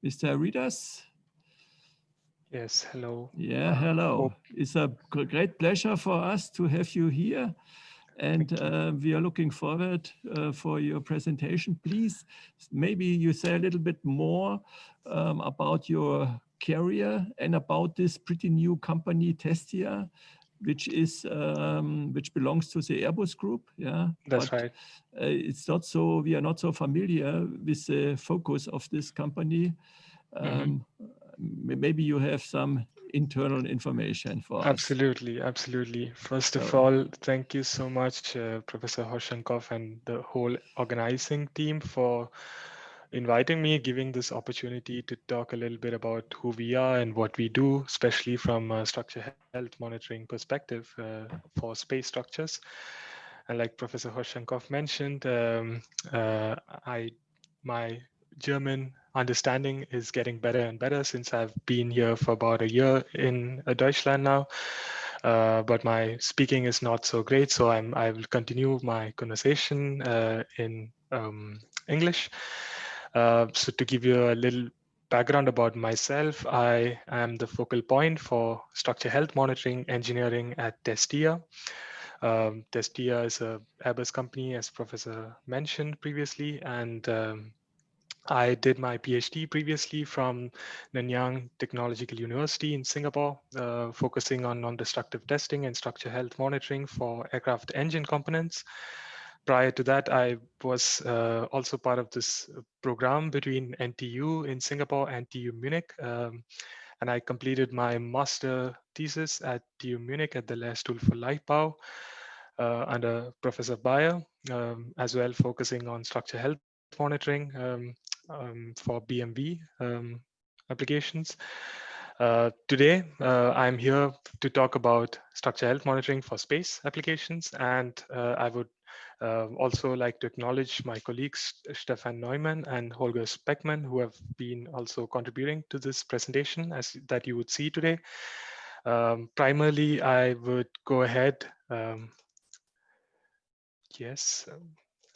Mr. Haridas? Yes, hello. Yeah, hello. It's a great pleasure for us to have you here. And we are looking forward for your presentation. Please, maybe you say a little bit more about your career and about this pretty new company, Testia, which belongs to the Airbus group. Yeah, That's but right. it's not so. We are not so familiar with the focus of this company. Maybe you have some internal information for us. Absolutely, absolutely. First of So, all, thank you so much, Professor Horshankov and the whole organizing team for inviting me, giving this opportunity to talk a little bit about who we are and what we do, especially from a structure health monitoring perspective for space structures. And like Professor Horshankov mentioned, my German understanding is getting better and better since I've been here for about a year in Deutschland now. But my speaking is not so great, so I will continue my conversation in English. So to give you a little background about myself, I am the focal point for structure health monitoring engineering at Testia. Testia is a Airbus company, as Professor mentioned previously, and I did my PhD previously from Nanyang Technological University in Singapore, focusing on non-destructive testing and structure health monitoring for aircraft engine components. Prior to that, I was also part of this program between NTU in Singapore and TU Munich. And I completed my master thesis at TU Munich at the Lehrstuhl für Leichtbau under Professor Bayer, as well focusing on structure health monitoring for BMV applications. Today, I'm here to talk about structure health monitoring for space applications, and I would also like to acknowledge my colleagues Stefan Neumann and Holger Speckmann, who have been also contributing to this presentation as that you would see today. Primarily, I would go ahead. Yes,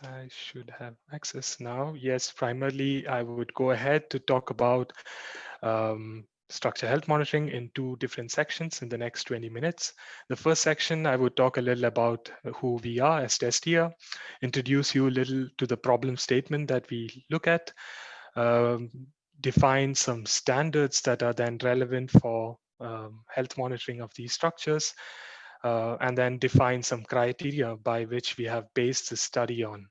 I should have access now. Yes, primarily, I would go ahead to talk about structure health monitoring in two different sections in the next 20 minutes. The first section, I would talk a little about who we are as Testia, introduce you a little to the problem statement that we look at, define some standards that are then relevant for health monitoring of these structures, and then define some criteria by which we have based the study on.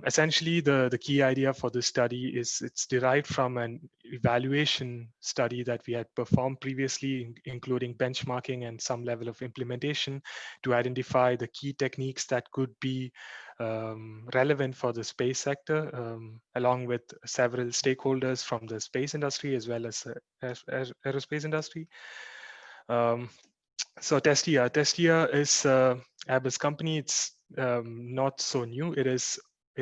Essentially, the key idea for this study is it's derived from an evaluation study that we had performed previously, including benchmarking and some level of implementation to identify the key techniques that could be relevant for the space sector, along with several stakeholders from the space industry as well as aerospace industry. So Testia is an Airbus company. It's not so new. It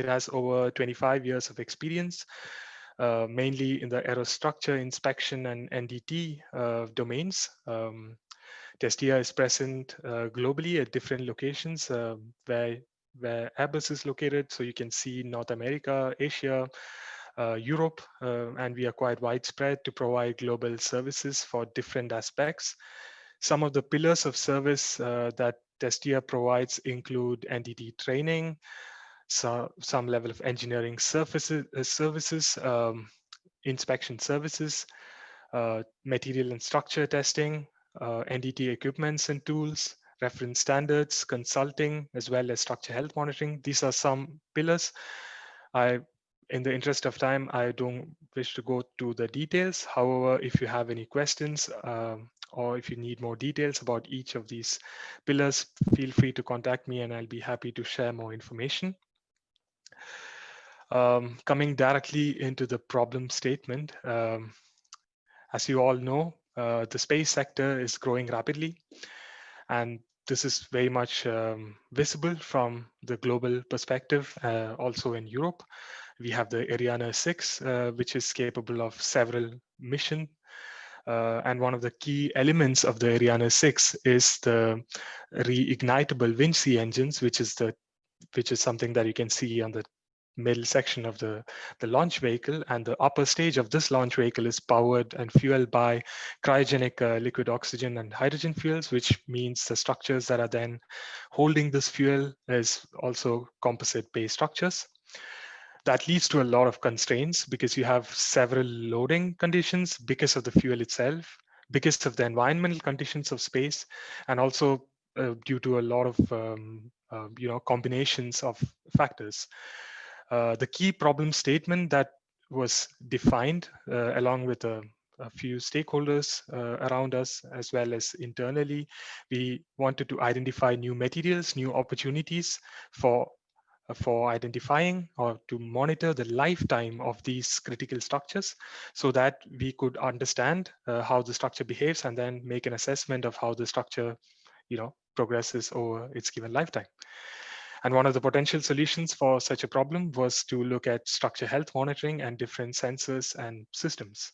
has over 25 years of experience, mainly in the aerostructure inspection and NDT domains. Testia is present globally at different locations where Airbus is located. So you can see North America, Asia, Europe, and we are quite widespread to provide global services for different aspects. Some of the pillars of service that Testia provides include NDT training, so some level of engineering services, inspection services, material and structure testing, NDT equipments and tools, reference standards, consulting, as well as structure health monitoring. These are some pillars. In the interest of time, I don't wish to go to the details. However, if you have any questions or if you need more details about each of these pillars, feel free to contact me and I'll be happy to share more information. Coming directly into the problem statement, as you all know, the space sector is growing rapidly, and this is very much visible from the global perspective, also in Europe. We have the Ariane 6, which is capable of several missions. And one of the key elements of the Ariane 6 is the reignitable Vinci engines, which is something that you can see on the middle section of the launch vehicle, and the upper stage of this launch vehicle is powered and fueled by cryogenic liquid oxygen and hydrogen fuels, which means the structures that are then holding this fuel is also composite-based structures. That leads to a lot of constraints because you have several loading conditions because of the fuel itself, because of the environmental conditions of space, and also due to a lot of combinations of factors. The key problem statement that was defined along with a few stakeholders around us, as well as internally, we wanted to identify new materials, new opportunities for identifying or to monitor the lifetime of these critical structures so that we could understand how the structure behaves and then make an assessment of how the structure progresses over its given lifetime. And one of the potential solutions for such a problem was to look at structure health monitoring and different sensors and systems.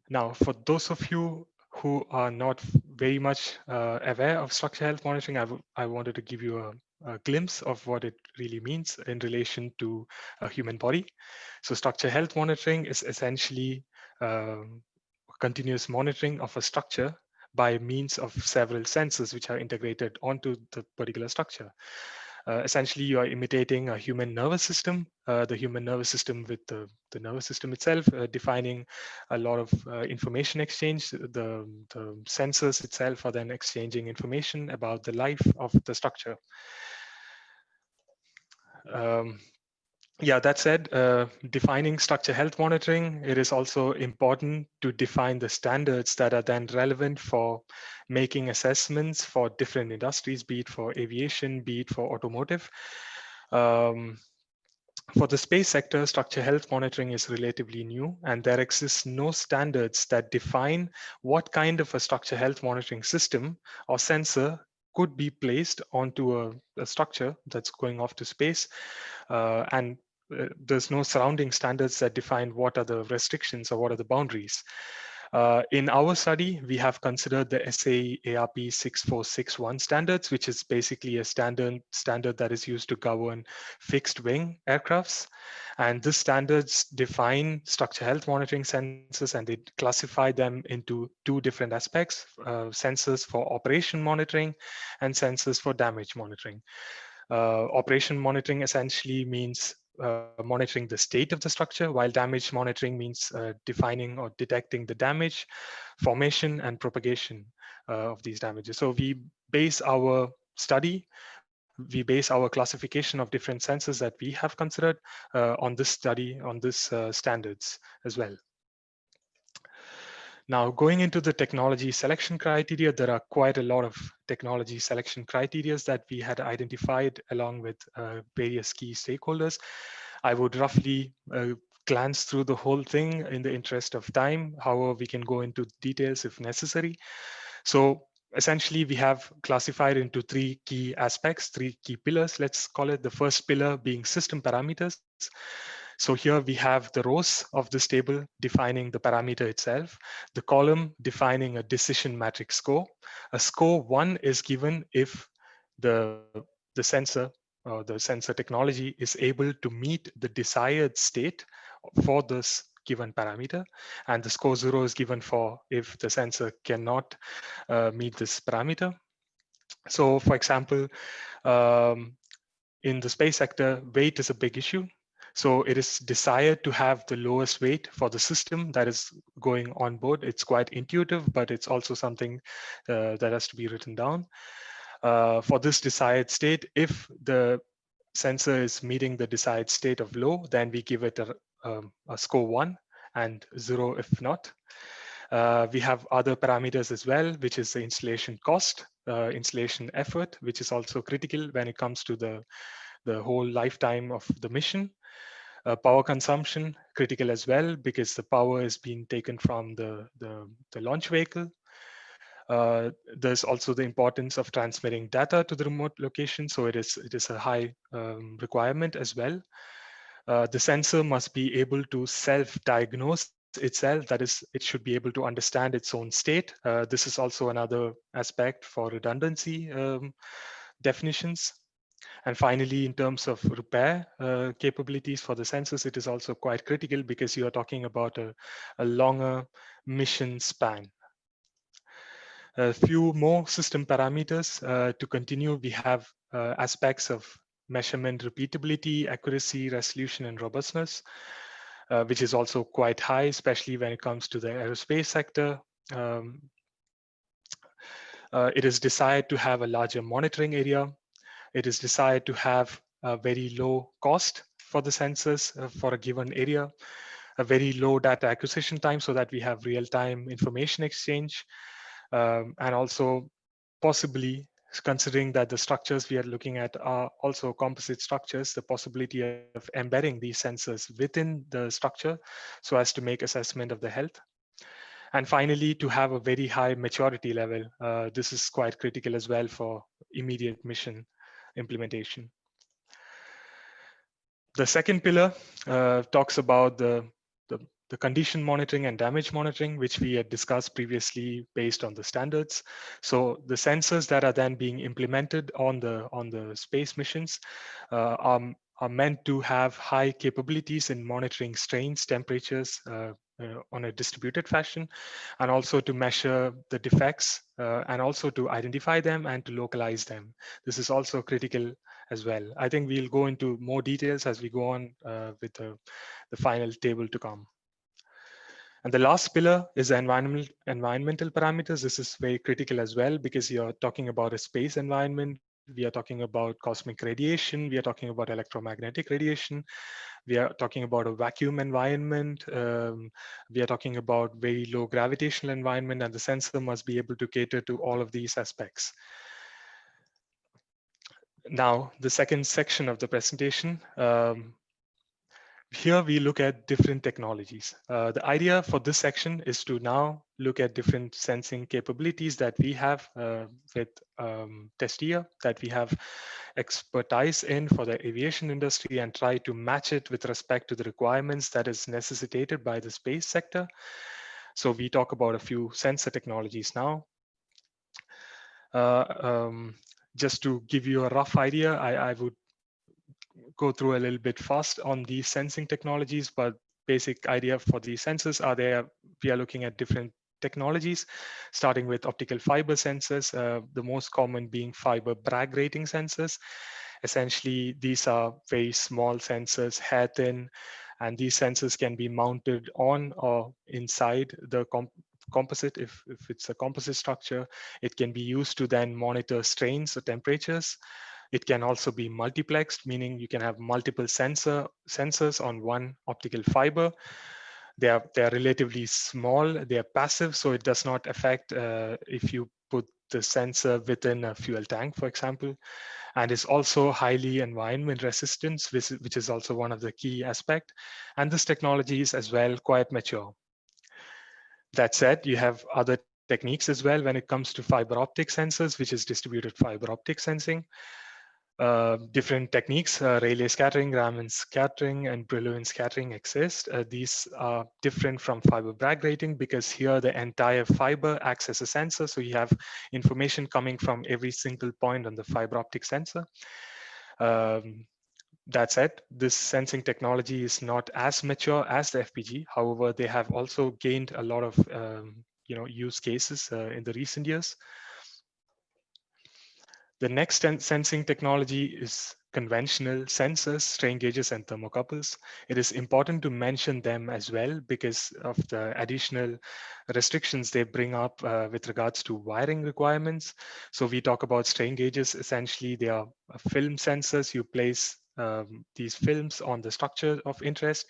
Now, for those of you who are not very much aware of structure health monitoring, I wanted to give you a glimpse of what it really means in relation to a human body. So structure health monitoring is essentially continuous monitoring of a structure by means of several sensors which are integrated onto the particular structure. Essentially, you are imitating a human nervous system, the human nervous system with the nervous system itself, defining a lot of information exchange. The sensors itself are then exchanging information about the life of the structure. Yeah, that said, defining structure health monitoring, it is also important to define the standards that are then relevant for making assessments for different industries, be it for aviation, be it for automotive. For the space sector, structure health monitoring is relatively new, and there exists no standards that define what kind of a structure health monitoring system or sensor could be placed onto a structure that's going off to space. And there's no surrounding standards that define what are the restrictions or what are the boundaries. In our study, we have considered the SAE ARP 6461 standards, which is basically a standard that is used to govern fixed wing aircrafts. And these standards define structure health monitoring sensors, and they classify them into two different aspects, sensors for operation monitoring and sensors for damage monitoring. Operation monitoring essentially means monitoring the state of the structure, while damage monitoring means defining or detecting the damage, formation, and propagation of these damages. So we base our study, we base our classification of different sensors that we have considered on this study, on this standards as well. Now, going into the technology selection criteria, there are quite a lot of technology selection criteria that we had identified along with various key stakeholders. I would roughly glance through the whole thing in the interest of time. However, we can go into details if necessary. So essentially, we have classified into three key aspects, three key pillars, let's call it. The first pillar being system parameters. So here we have the rows of this table defining the parameter itself, the column defining a decision matrix score. A score 1 is given if the sensor or the sensor technology is able to meet the desired state for this given parameter, and the score 0 is given for if the sensor cannot meet this parameter. So for example, in the space sector, weight is a big issue. So it is desired to have the lowest weight for the system that is going on board. It's quite intuitive, but it's also something that has to be written down. For this desired state, if the sensor is meeting the desired state of low, then we give it a score 1 and 0 if not. We have other parameters as well, which is the installation cost, installation effort, which is also critical when it comes to the whole lifetime of the mission. Power consumption, critical as well, because the power is being taken from the launch vehicle. There's also the importance of transmitting data to the remote location. So it is a high requirement as well. The sensor must be able to self-diagnose itself. That is, it should be able to understand its own state. This is also another aspect for redundancy definitions. And finally, in terms of repair capabilities for the sensors, it is also quite critical because you are talking about a longer mission span. A few more system parameters to continue. We have aspects of measurement repeatability, accuracy, resolution, and robustness, which is also quite high, especially when it comes to the aerospace sector. It is desired to have a larger monitoring area. It is desired to have a very low cost for the sensors for a given area, a very low data acquisition time so that we have real-time information exchange, and also possibly, considering that the structures we are looking at are also composite structures, the possibility of embedding these sensors within the structure so as to make assessment of the health. And finally, to have a very high maturity level. This is quite critical as well for immediate mission implementation. The second pillar talks about the condition monitoring and damage monitoring, which we had discussed previously based on the standards. So the sensors that are then being implemented on the space missions are meant to have high capabilities in monitoring strains, temperatures on a distributed fashion, and also to measure the defects and also to identify them and to localize them. This is also critical as well. I think we'll go into more details as we go on with the final table to come. And the last pillar is environmental parameters. This is very critical as well because you're talking about a space environment. We are talking about cosmic radiation. We are talking about electromagnetic radiation. We are talking about a vacuum environment. We are talking about very low gravitational environment, and the sensor must be able to cater to all of these aspects. Now, the second section of the presentation. Here we look at different technologies. The idea for this section is to now look at different sensing capabilities that we have with Testia, that we have expertise in for the aviation industry, and try to match it with respect to the requirements that is necessitated by the space sector. So we talk about a few sensor technologies now. Just to give you a rough idea, I would go through a little bit fast on these sensing technologies, but basic idea for these sensors are there. We are looking at different technologies, starting with optical fiber sensors, the most common being fiber Bragg rating sensors. Essentially, these are very small sensors, hair thin, and these sensors can be mounted on or inside the composite. If it's a composite structure, it can be used to then monitor strains or temperatures. It can also be multiplexed, meaning you can have multiple sensors on one optical fiber. They are relatively small, they are passive, so it does not affect if you put the sensor within a fuel tank, for example. And it's also highly environment resistant, which is also one of the key aspects. And this technology is as well quite mature. That said, you have other techniques as well when it comes to fiber optic sensors, which is distributed fiber optic sensing. Different techniques, Rayleigh scattering, Raman scattering, and Brillouin scattering exist. These are different from fiber Bragg rating because here the entire fiber acts as a sensor. So you have information coming from every single point on the fiber optic sensor. That said, this sensing technology is not as mature as the FPG. However, they have also gained a lot of use cases in the recent years. The next sensing technology is conventional sensors, strain gauges, and thermocouples. It is important to mention them as well because of the additional restrictions they bring up with regards to wiring requirements. So we talk about strain gauges. Essentially, they are film sensors. You place these films on the structure of interest.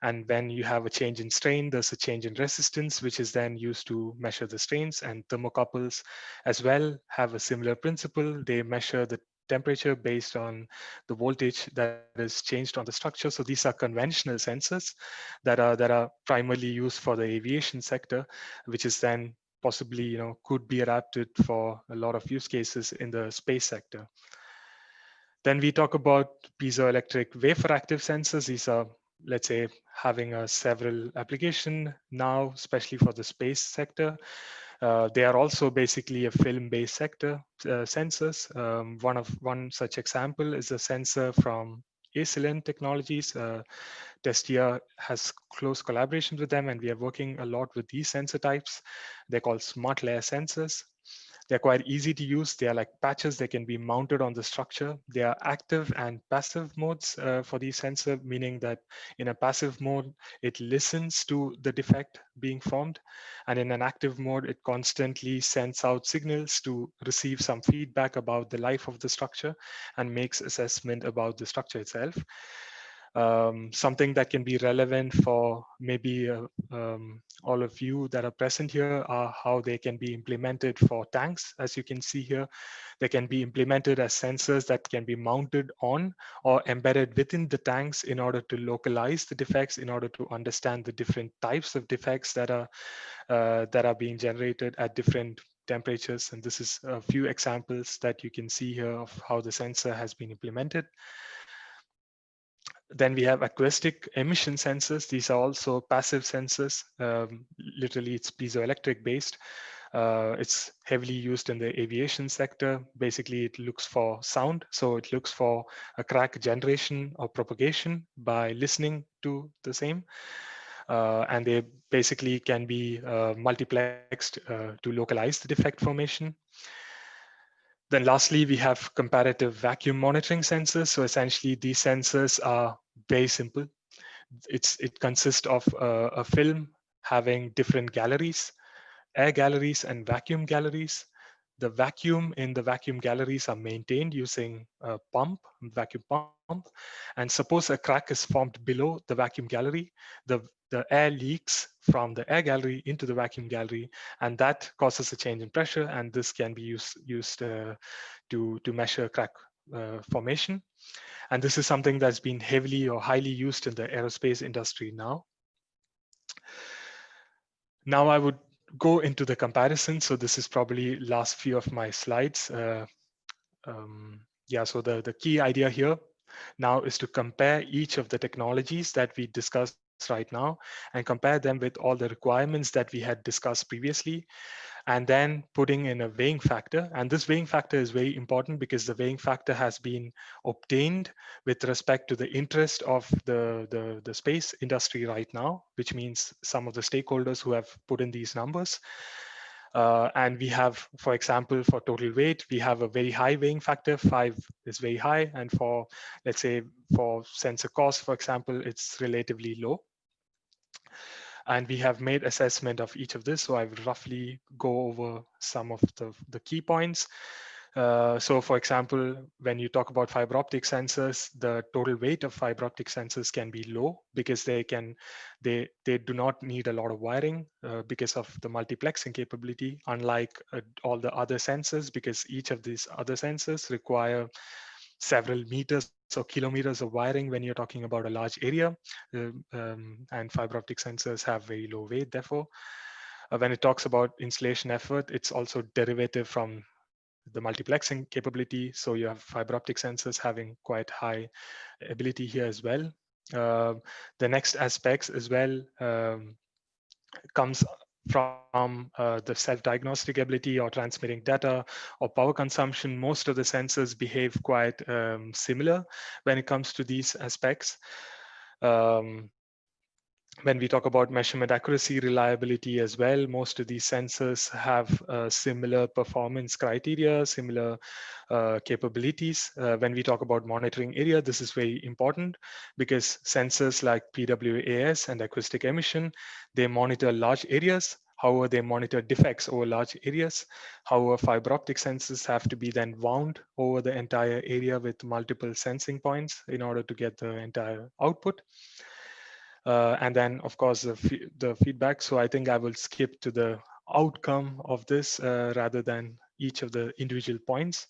And when you have a change in strain, there's a change in resistance, which is then used to measure the strains. And thermocouples as well have a similar principle. They measure the temperature based on the voltage that is changed on the structure. So these are conventional sensors that are primarily used for the aviation sector, which is then possibly could be adapted for a lot of use cases in the space sector. Then we talk about piezoelectric wafer active sensors. These are, let's say, having a several application now, especially for the space sector. They are also basically a film-based sector sensors. One such example is a sensor from SHM Technologies. Testia has close collaboration with them, and we are working a lot with these sensor types. They're called smart layer sensors. They're quite easy to use. They are like patches. They can be mounted on the structure. They are active and passive modes for these sensors, meaning that in a passive mode, it listens to the defect being formed. And in an active mode, it constantly sends out signals to receive some feedback about the life of the structure and makes assessment about the structure itself. Something that can be relevant for maybe all of you that are present here are how they can be implemented for tanks. As you can see here, they can be implemented as sensors that can be mounted on or embedded within the tanks in order to localize the defects, in order to understand the different types of defects that are being generated at different temperatures. And this is a few examples that you can see here of how the sensor has been implemented. Then we have acoustic emission sensors. These are also passive sensors. Literally, it's piezoelectric based. It's heavily used in the aviation sector. Basically, it looks for sound. So it looks for a crack generation or propagation by listening to the same. And they basically can be multiplexed to localize the defect formation. Then lastly, we have comparative vacuum monitoring sensors. So essentially, these sensors are very simple. It consists of a film having different galleries, air galleries and vacuum galleries. The vacuum in the vacuum galleries are maintained using a pump, vacuum pump. And suppose a crack is formed below the vacuum gallery, the air leaks from the air gallery into the vacuum gallery, and that causes a change in pressure. And this can be used to measure crack formation. And this is something that's been heavily or highly used in the aerospace industry now. Now I would go into the comparison. So this is probably last few of my slides. Yeah, so the key idea here now is to compare each of the technologies that we discussed right now and compare them with all the requirements that we had discussed previously, and then putting in a weighing factor. And this weighing factor is very important because the weighing factor has been obtained with respect to the interest of the space industry right now, which means some of the stakeholders who have put in these numbers. And we have, for example, for total weight, we have a very high weighing factor. 5 is very high. And for, let's say, for sensor cost, for example, it's relatively low. And we have made assessment of each of this. So I will roughly go over some of the key points. So for example, when you talk about fiber optic sensors, the total weight of fiber optic sensors can be low because they do not need a lot of wiring because of the multiplexing capability, unlike all the other sensors, because each of these other sensors require several meters or kilometers of wiring when you're talking about a large area. And fiber optic sensors have very low weight, therefore. When it talks about installation effort, it's also derivative from the multiplexing capability. So you have fiber optic sensors having quite high ability here as well. The next aspects as well comes from the self-diagnostic ability or transmitting data or power consumption. Most of the sensors behave quite similar when it comes to these aspects. When we talk about measurement accuracy, reliability as well, most of these sensors have similar performance criteria, similar capabilities. When we talk about monitoring area, this is very important because sensors like PWAS and acoustic emission, they monitor large areas. However, they monitor defects over large areas. However, fiber optic sensors have to be then wound over the entire area with multiple sensing points in order to get the entire output. And then, of course, the feedback. So I think I will skip to the outcome of this rather than each of the individual points.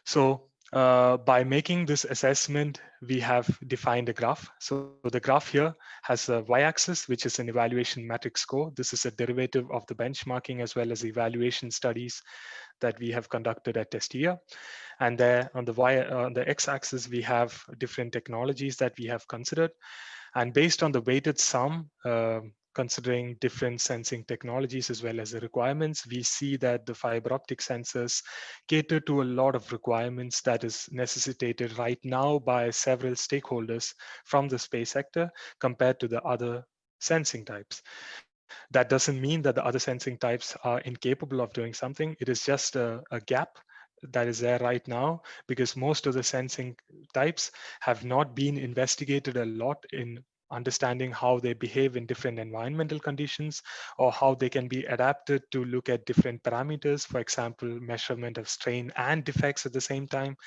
So by making this assessment, we have defined a graph. So the graph here has a y-axis, which is an evaluation matrix score. This is a derivative of the benchmarking as well as evaluation studies that we have conducted at Testia. And there on the x-axis, we have different technologies that we have considered. And based on the weighted sum considering different sensing technologies as well as the requirements, we see that the fiber optic sensors cater to a lot of requirements that is necessitated right now by several stakeholders from the space sector compared to the other sensing types. That doesn't mean that the other sensing types are incapable of doing something. It is just a gap that is there right now because most of the sensing types have not been investigated a lot in understanding how they behave in different environmental conditions or how they can be adapted to look at different parameters, for example, measurement of strain and defects at the same time.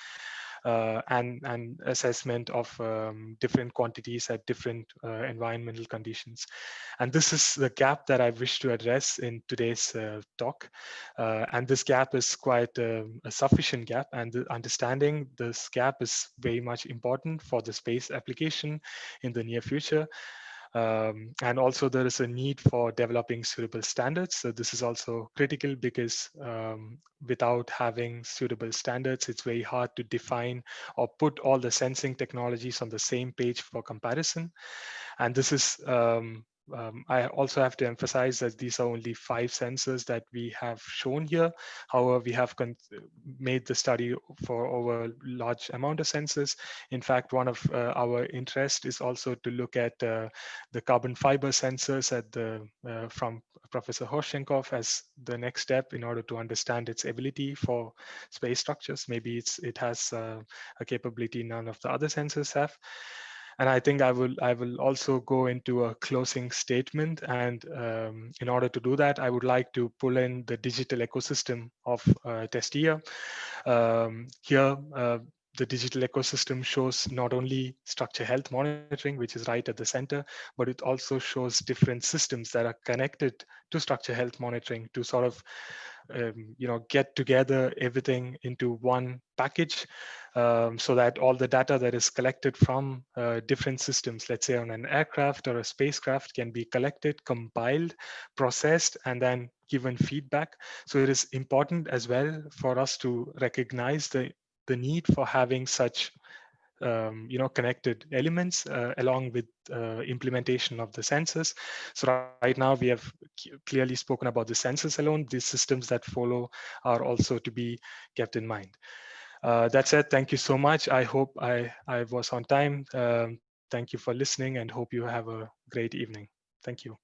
And assessment of different quantities at different environmental conditions. And this is the gap that I wish to address in today's talk. And this gap is quite a sufficient gap, and understanding this gap is very much important for the space application in the near future. And also there is a need for developing suitable standards. So this is also critical because without having suitable standards, it's very hard to define or put all the sensing technologies on the same page for comparison. And this is, I also have to emphasize that these are only 5 sensors that we have shown here. However, we have made the study for over a large amount of sensors. In fact, one of our interest is also to look at the carbon fiber sensors at the, from Professor Horshenkov as the next step in order to understand its ability for space structures. Maybe it has a capability none of the other sensors have. And I think I will also go into a closing statement. And in order to do that, I would like to pull in the digital ecosystem of Testia. Here, the digital ecosystem shows not only structure health monitoring, which is right at the center, but it also shows different systems that are connected to structure health monitoring to sort of get together everything into one package, so that all the data that is collected from different systems, let's say on an aircraft or a spacecraft, can be collected, compiled, processed, and then given feedback. So it is important as well for us to recognize the need for having such connected elements along with implementation of the sensors. So right now we have clearly spoken about the sensors alone. These systems that follow are also to be kept in mind. That said, thank you so much. I hope I was on time. Thank you for listening and hope you have a great evening. Thank you.